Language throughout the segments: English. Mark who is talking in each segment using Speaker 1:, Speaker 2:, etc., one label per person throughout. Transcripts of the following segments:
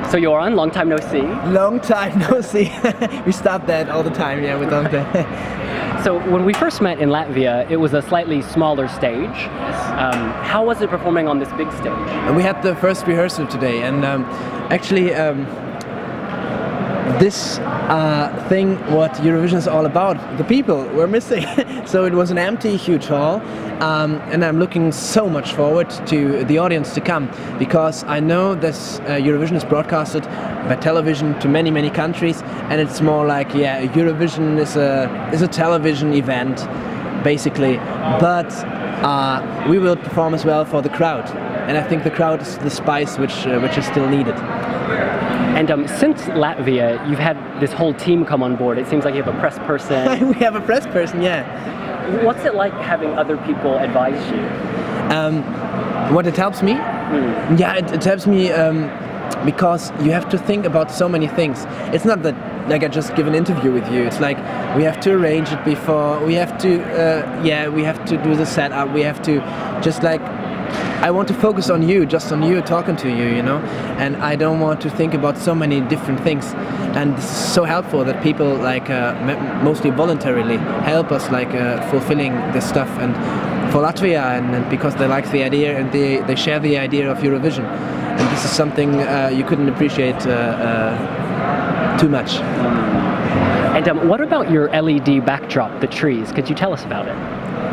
Speaker 1: So Jöran, long time no see.
Speaker 2: Long time no see. We stop that all the time, yeah, we don't.
Speaker 1: So when we first met in Latvia, it was a slightly smaller stage. How was it performing on this big stage?
Speaker 2: We had the first rehearsal today, and actually this thing what Eurovision is all about, the people were missing. So it was an empty, huge hall, and I'm looking so much forward to the audience to come, because I know this Eurovision is broadcasted by television to many, many countries, and it's more like, yeah, Eurovision is a television event, basically, but we will perform as well for the crowd, and I think the crowd is the spice which is still needed.
Speaker 1: And since Latvia, you've had this whole team come on board. It seems like you have a press person.
Speaker 2: We have a press person, yeah.
Speaker 1: What's it like having other people advise you?
Speaker 2: What it helps me? Yeah, it helps me because you have to think about so many things. It's not that like I just give an interview with you. It's like we have to arrange it before. We have to, we have to do the setup. We have to just like. I want to focus on you, just on you, talking to you, you know, and I don't want to think about so many different things. And this is so helpful that people like mostly voluntarily help us like fulfilling this stuff, and for Latvia, and because they like the idea and they share the idea of Eurovision, and this is something you couldn't appreciate too much.
Speaker 1: And what about your LED backdrop, the trees? Could you tell us about it?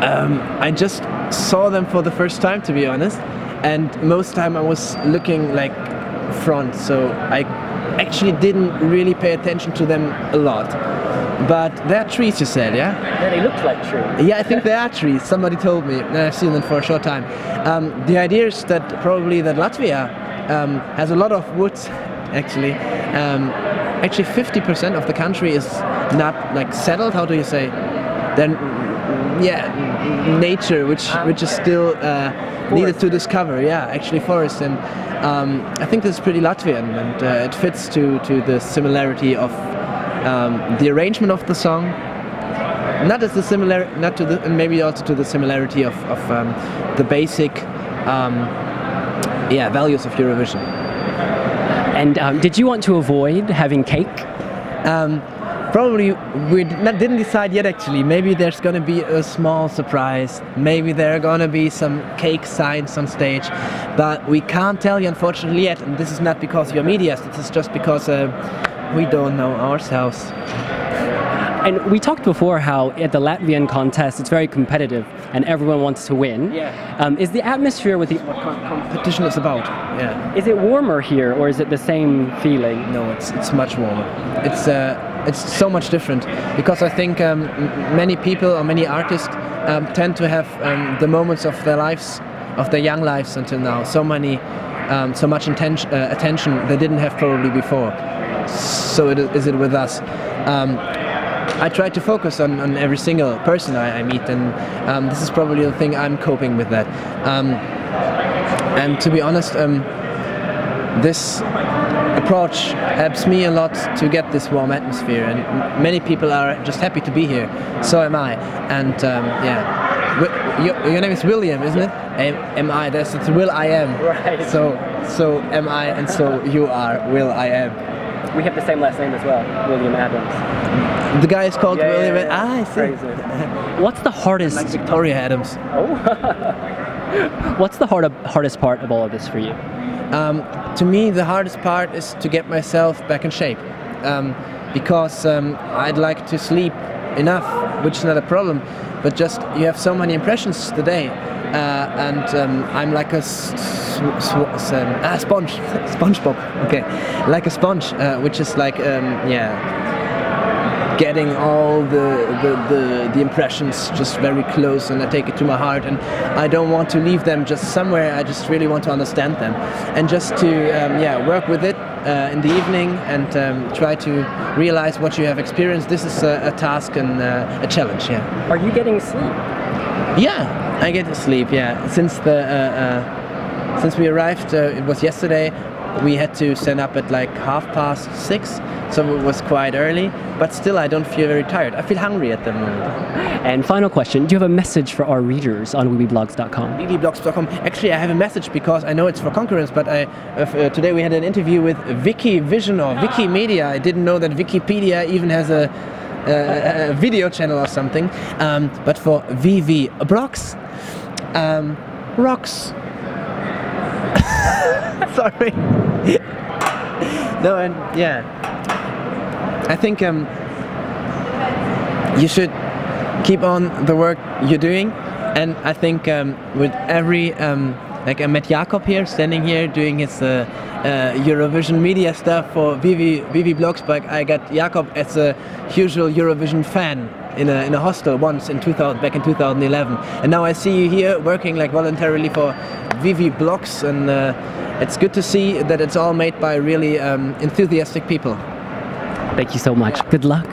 Speaker 2: I just saw them for the first time, to be honest, and most time I was looking like front, so I actually didn't really pay attention to them a lot. But they're trees, you said, yeah?
Speaker 1: Yeah, they look like trees.
Speaker 2: Yeah, I think they are trees. Somebody told me, and I've seen them for a short time. The idea is that probably that Latvia has a lot of woods, actually. Actually, 50% of the country is not like settled. How do you say? Then, yeah, nature, which is still needed to discover. Yeah, actually, forest, and I think this is pretty Latvian, and it fits to the similarity of the arrangement of the song. Not as the similar, not to the, and maybe also to the similarity of the basic, values of Eurovision.
Speaker 1: And did you want to avoid having cake?
Speaker 2: Probably we didn't decide yet, actually. Maybe there's going to be a small surprise. Maybe there are going to be some cake signs on stage. But we can't tell you, unfortunately, yet. And this is not because you're media. This is just because we don't know ourselves.
Speaker 1: And we talked before how at the Latvian contest it's very competitive and everyone wants to win.
Speaker 2: Yeah.
Speaker 1: Is the atmosphere with the
Speaker 2: competition is about? Yeah.
Speaker 1: Is it warmer here, or is it the same feeling?
Speaker 2: No, it's much warmer. It's so much different, because I think many people or many artists tend to have the moments of their lives, of their young lives until now, so much attention they didn't have probably before. So is it with us. I try to focus on every single person I meet, and this is probably the thing I'm coping with that. And to be honest, this approach helps me a lot to get this warm atmosphere, and many people are just happy to be here. So am I, and your name is William, isn't it? Am I? It's Will I am.
Speaker 1: Right.
Speaker 2: So am I, and so you are Will I am.
Speaker 1: We have the same last name as well, William Adams.
Speaker 2: The guy is called William.
Speaker 1: Yeah.
Speaker 2: Ah, I see.
Speaker 1: Crazy. What's the hardest?
Speaker 2: Like Victoria Adams.
Speaker 1: Oh. What's the hardest part of all of this for you?
Speaker 2: To me, the hardest part is to get myself back in shape, because I'd like to sleep enough, which is not a problem, but just you have so many impressions today, and I'm like a sponge, SpongeBob. Okay, like a sponge, which is like getting all the impressions just very close, and I take it to my heart, and I don't want to leave them just somewhere. I just really want to understand them, and just to work with it in the evening, and try to realize what you have experienced. This is a task and a challenge. Yeah.
Speaker 1: Are you getting sleep?
Speaker 2: Yeah, I get to sleep. Yeah, since we arrived, it was yesterday. we had to stand up at like 6:30, so it was quite early, but still I don't feel very tired. I feel hungry at the moment.
Speaker 1: And final question, do you have a message for our readers on wiwibloggs.com?
Speaker 2: wiwibloggs.com. Actually, I have a message because I know it's for concurrence, but today we had an interview with Wikivision or Wikimedia. I didn't know that Wikipedia even has a video channel or something. But for wiwibloggs, rocks. Sorry. No, and yeah. I think you should keep on the work you're doing, and I think with every like I met Jakob here, standing here doing his Eurovision media stuff for wiwibloggs, but I got Jakob as a usual Eurovision fan in a hostel once back in 2011, and now I see you here working like voluntarily for wiwibloggs, and it's good to see that it's all made by really enthusiastic people.
Speaker 1: Thank you so much. Good luck.